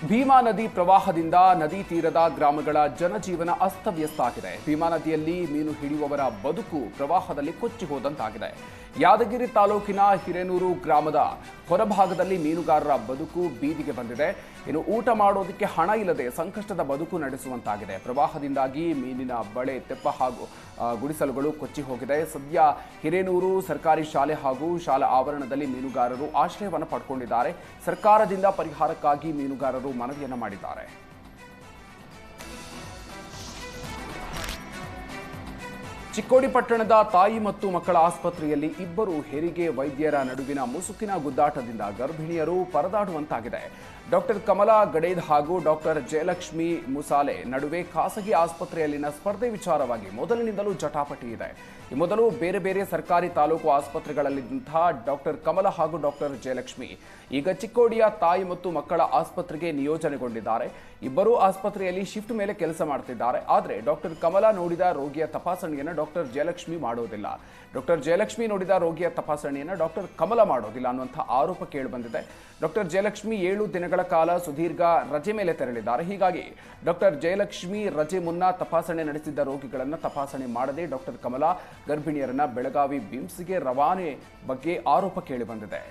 ಭೀಮಾ ನದಿ ಪ್ರವಾಹದಿಂದ ನದಿ ತೀರದ ಗ್ರಾಮಗಳ ಜನಜೀವನ ಅಸ್ತವ್ಯಸ್ತ ಆಗಿದೆ. ಭೀಮಾ ನದಿಯಲ್ಲಿ ಮೀನು ಹಿಡಿಯುವವರ ಬದುಕು ಪ್ರವಾಹದಲ್ಲಿ ಕೊಚ್ಚಿ ಹೋದಂತಾಗಿದೆ. ಯಾದಗಿರಿ ತಾಲೂಕಿನ ಹಿರೇನೂರು ಗ್ರಾಮದ ಹೊರಭಾಗದಲ್ಲಿ ಮೀನುಗಾರರ ಬದುಕು ಬೀದಿಗೆ ಬಂದಿದೆ. ಇನ್ನು ಊಟ ಮಾಡೋದಕ್ಕೆ ಹಣ ಇಲ್ಲದೆ ಸಂಕಷ್ಟದ ಬದುಕು ನಡೆಸುವಂತಾಗಿದೆ. ಪ್ರವಾಹದಿಂದಾಗಿ ಮೀನಿನ ಬಳೆ, ತೆಪ್ಪ ಹಾಗೂ ಗುಡಿಸಲುಗಳು ಕೊಚ್ಚಿ ಹೋಗಿದೆ. ಸದ್ಯ ಹಿರೇನೂರು ಸರ್ಕಾರಿ ಶಾಲೆ ಹಾಗೂ ಶಾಲಾ ಆವರಣದಲ್ಲಿ ಮೀನುಗಾರರು ಆಶ್ರಯವನ್ನು ಪಡ್ಕೊಂಡಿದ್ದಾರೆ. ಸರ್ಕಾರದಿಂದ ಪರಿಹಾರಕ್ಕಾಗಿ ಮೀನುಗಾರರು ಮನವಿಯನ್ನ ಮಾಡಿದ್ದಾರೆ. ಚಿಕ್ಕೋಡಿ ಪಟ್ಟಣದ ತಾಯಿ ಮತ್ತು ಮಕ್ಕಳ ಆಸ್ಪತ್ರೆಯಲ್ಲಿ ಇಬ್ಬರು ಹೆರಿಗೆ ವೈದ್ಯರ ನಡುವಿನ ಮುಸುಕಿನ ಗುದ್ದಾಟದಿಂದ ಗರ್ಭಿಣಿಯರು ಪರದಾಡುವಂತಾಗಿದೆ. ಡಾಕ್ಟರ್ ಕಮಲಾ ಗಡೇದ್ ಹಾಗೂ ಡಾಕ್ಟರ್ ಜಯಲಕ್ಷ್ಮಿ ಮುಸಾಲೆ ನಡುವೆ ಖಾಸಗಿ ಆಸ್ಪತ್ರೆಯಲ್ಲಿನ ಸ್ಪರ್ಧೆ ವಿಚಾರವಾಗಿ ಮೊದಲಿನಿಂದಲೂ ಜಟಾಪಟಿ ಇದೆ. ಈ ಮೊದಲು ಬೇರೆ ಬೇರೆ ಸರ್ಕಾರಿ ತಾಲೂಕು ಆಸ್ಪತ್ರೆಗಳಲ್ಲಿದ್ದಂತಹ ಡಾಕ್ಟರ್ ಕಮಲಾ ಹಾಗೂ ಡಾಕ್ಟರ್ ಜಯಲಕ್ಷ್ಮಿ ಈಗ ಚಿಕ್ಕೋಡಿಯ ತಾಯಿ ಮತ್ತು ಮಕ್ಕಳ ಆಸ್ಪತ್ರೆಗೆ ನಿಯೋಜನೆಗೊಂಡಿದ್ದಾರೆ. ಇಬ್ಬರೂ ಆಸ್ಪತ್ರೆಯಲ್ಲಿ ಶಿಫ್ಟ್ ಮೇಲೆ ಕೆಲಸ ಮಾಡ್ತಿದ್ದಾರೆ. ಆದರೆ ಡಾಕ್ಟರ್ ಕಮಲಾ ನೋಡಿದ ರೋಗಿಯ ತಪಾಸಣೆಯನ್ನು ಡಾಕ್ಟರ್ ಜಯಲಕ್ಷ್ಮಿ ಮಾಡೋದಿಲ್ಲ. ಡಾಕ್ಟರ್ ಜಯಲಕ್ಷ್ಮಿ ನೋಡಿದ ರೋಗಿಯ ತಪಾಸಣೆಯನ್ನು ಡಾಕ್ಟರ್ ಕಮಲಾ ಮಾಡೋದಿಲ್ಲ ಅನ್ನುವಂಥ ಆರೋಪ ಕೇಳಿಬಂದಿದೆ. ಡಾಕ್ಟರ್ ಜಯಲಕ್ಷ್ಮಿ 7 ದಿನಗಳ ಕಾಲ ಸುದೀರ್ಘ ರಜೆ ಮೇಲೆ ತೆರಳಿದ್ದಾರೆ. ಹೀಗಾಗಿ ಡಾಕ್ಟರ್ ಜಯಲಕ್ಷ್ಮಿ ರಜೆ ಮುನ್ನ ತಪಾಸಣೆ ನಡೆಸಿದ್ದ ರೋಗಿಗಳನ್ನು ತಪಾಸಣೆ ಮಾಡದೆ ಡಾಕ್ಟರ್ ಕಮಲಾ ಗರ್ಭಿಣಿಯರನ್ನ ಬೆಳಗಾವಿ ಬಿಮ್ಸ್ಗೆ ರವಾನೆ ಬಗ್ಗೆ ಆರೋಪ ಕೇಳಿಬಂದಿದೆ.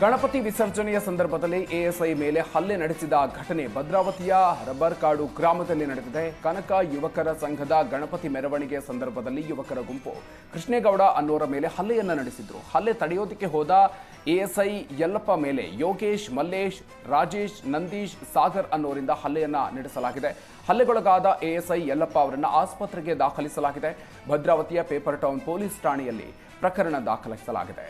ಗಣಪತಿ ವಿಸರ್ಜನೆಯ ಸಂದರ್ಭದಲ್ಲಿ ಎಎಸ್ಐ ಮೇಲೆ ಹಲ್ಲೆ ನಡೆಸಿದ ಘಟನೆ ಭದ್ರಾವತಿಯ ರಬ್ಬರ್ ಕಾಡು ಗ್ರಾಮದಲ್ಲಿ ನಡೆದಿದೆ. ಕನಕ ಯುವಕರ ಸಂಘದ ಗಣಪತಿ ಮೆರವಣಿಗೆ ಸಂದರ್ಭದಲ್ಲಿ ಯುವಕರ ಗುಂಪು ಕೃಷ್ಣೇಗೌಡ ಅನ್ನೋರ ಮೇಲೆ ಹಲ್ಲೆಯನ್ನ ನಡೆಸಿದ್ರು. ಹಲ್ಲೆ ತಡೆಯೋದಕ್ಕೆ ಹೋದ ಎಎಸ್ಐ ಯಲ್ಲಪ್ಪ ಮೇಲೆ ಯೋಗೇಶ್, ಮಲ್ಲೇಶ್, ರಾಜೇಶ್, ನಂದೀಶ್, ಸಾಗರ್ ಅನ್ನೋರಿಂದ ಹಲ್ಲೆಯನ್ನ ನಡೆಸಲಾಗಿದೆ. ಹಲ್ಲೆಗೊಳಗಾದ ಎಎಸ್ಐ ಯಲ್ಲಪ್ಪ ಅವರನ್ನು ಆಸ್ಪತ್ರೆಗೆ ದಾಖಲಿಸಲಾಗಿದೆ. ಭದ್ರಾವತಿಯ ಪೇಪರ್ ಟೌನ್ ಪೊಲೀಸ್ ಠಾಣೆಯಲ್ಲಿ ಪ್ರಕರಣ ದಾಖಲಿಸಲಾಗಿದೆ.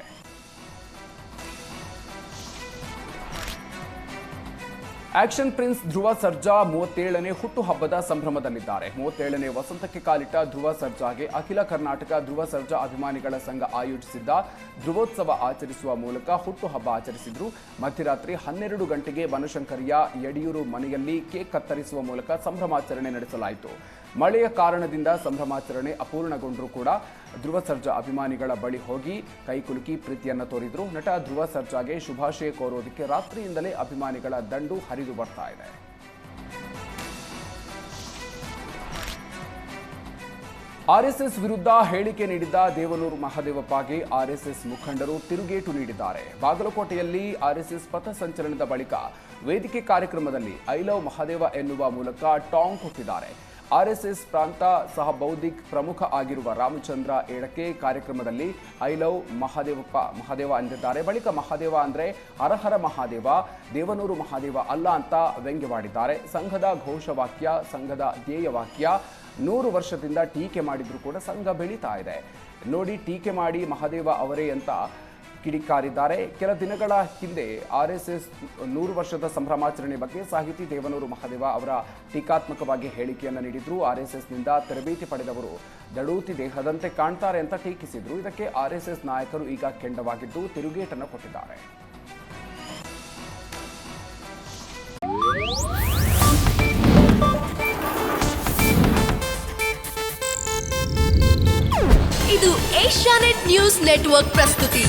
ಆಕ್ಷನ್ ಪ್ರಿನ್ಸ್ ಧ್ರುವ ಸರ್ಜಾ 37ನೇ ಹುಟ್ಟುಹಬ್ಬದ ಸಂಭ್ರಮದಲ್ಲಿದ್ದಾರೆ. 37ನೇ ವಸಂತಕ್ಕೆ ಕಾಲಿಟ್ಟ ಧ್ರುವ ಸರ್ಜಾಗೆ ಅಖಿಲ ಕರ್ನಾಟಕ ಧ್ರುವ ಸರ್ಜಾ ಅಭಿಮಾನಿಗಳ ಸಂಘ ಆಯೋಜಿಸಿದ್ದ ಧ್ರುವೋತ್ಸವ ಆಚರಿಸುವ ಮೂಲಕ ಹುಟ್ಟುಹಬ್ಬ ಆಚರಿಸಿದ್ರು. ಮಧ್ಯರಾತ್ರಿ 12 ಗಂಟೆಗೆ ಬನಶಂಕರಿಯ ಯಡಿಯೂರು ಮನೆಯಲ್ಲಿ ಕೇಕ್ ಕತ್ತರಿಸುವ ಮೂಲಕ ಸಂಭ್ರಮಾಚರಣೆ ನಡೆಸಲಾಯಿತು. ಮಳೆಯ ಕಾರಣದಿಂದ ಸಂಭ್ರಮಾಚರಣೆ ಅಪೂರ್ಣಗೊಂಡರೂ ಕೂಡ ಧ್ರುವ ಸರ್ಜಾ ಅಭಿಮಾನಿಗಳ ಬಳಿ ಹೋಗಿ ಕೈಕುಲುಕಿ ಪ್ರೀತಿಯನ್ನು ತೋರಿದ್ರು. ನಟ ಧ್ರುವ ಸರ್ಜಾಗೆ ಶುಭಾಶಯ ಕೋರೋದಕ್ಕೆ ರಾತ್ರಿಯಿಂದಲೇ ಅಭಿಮಾನಿಗಳ ದಂಡು ಹರಿದು ಬರ್ತಾ ಇದೆ. ಆರ್ಎಸ್ಎಸ್ ವಿರುದ್ಧ ಹೇಳಿಕೆ ನೀಡಿದ್ದ ದೇವನೂರು ಮಹದೇವಪ್ಪಗೆ ಆರ್ಎಸ್ಎಸ್ ಮುಖಂಡರು ತಿರುಗೇಟು ನೀಡಿದ್ದಾರೆ. ಬಾಗಲಕೋಟೆಯಲ್ಲಿ ಆರ್ಎಸ್ಎಸ್ ಪಥಸಂಚಲನದ ಬಳಿಕ ವೇದಿಕೆ ಕಾರ್ಯಕ್ರಮದಲ್ಲಿ ಐ ಲವ್ ಮಹದೇವ ಎನ್ನುವ ಮೂಲಕ ಟಾಂಗ್ ಕೊಟ್ಟಿದ್ದಾರೆ. ಆರ್ಎಸ್ಎಸ್ ಪ್ರಾಂತ ಸಹ ಬೌದ್ಧಿಕ್ ಪ್ರಮುಖ ಆಗಿರುವ ರಾಮಚಂದ್ರ ಏಳಕೆ ಕಾರ್ಯಕ್ರಮದಲ್ಲಿ ಐ ಲವ್ ಮಹಾದೇವ ಅಂದಿದ್ದಾರೆ. ಬಳಿಕ ಮಹಾದೇವ ಅಂದ್ರೆ ಹರಹರ ಮಹಾದೇವ, ದೇವನೂರು ಮಹಾದೇವ ಅಲ್ಲ ಅಂತ ವ್ಯಂಗ್ಯವಾಡಿದ್ದಾರೆ. ಸಂಘದ ಘೋಷವಾಕ್ಯ, ಸಂಘದ ಧ್ಯೇಯವಾಕ್ಯ 100 ವರ್ಷದಿಂದ ಟೀಕೆ ಮಾಡಿದ್ರು ಕೂಡ ಸಂಘ ಬೆಳೀತಾ ಇದೆ. ನೋಡಿ, ಟೀಕೆ ಮಾಡಿ ಮಹಾದೇವ ಅವರೇ ಅಂತ ಕಿಡಿಕಾರಿದ್ದಾರೆ. ಕೆಲ ದಿನಗಳ ಹಿಂದೆ ಆರ್ಎಸ್ಎಸ್ 100 ವರ್ಷದ ಸಂಭ್ರಮಾಚರಣೆ ಬಗ್ಗೆ ಸಾಹಿತಿ ದೇವನೂರು ಮಹದೇವ ಅವರ ಟೀಕಾತ್ಮಕವಾಗಿ ಹೇಳಿಕೆಯನ್ನು ನೀಡಿದ್ರು. ಆರ್ಎಸ್ಎಸ್ನಿಂದ ತರಬೇತಿ ಪಡೆದವರು ದಡೂತಿ ದೇಹದಂತೆ ಕಾಣ್ತಾರೆ ಅಂತ ಟೀಕಿಸಿದ್ರು. ಇದಕ್ಕೆ ಆರ್ಎಸ್ಎಸ್ ನಾಯಕರು ಈಗ ಕೆಂಡವಾಗಿದ್ದು ತಿರುಗೇಟನ್ನು ಕೊಟ್ಟಿದ್ದಾರೆ. ಇದು ಏಷ್ಯಾನೆಟ್ ನ್ಯೂಸ್ ನೆಟ್ವರ್ಕ್ ಪ್ರಸ್ತುತಿ.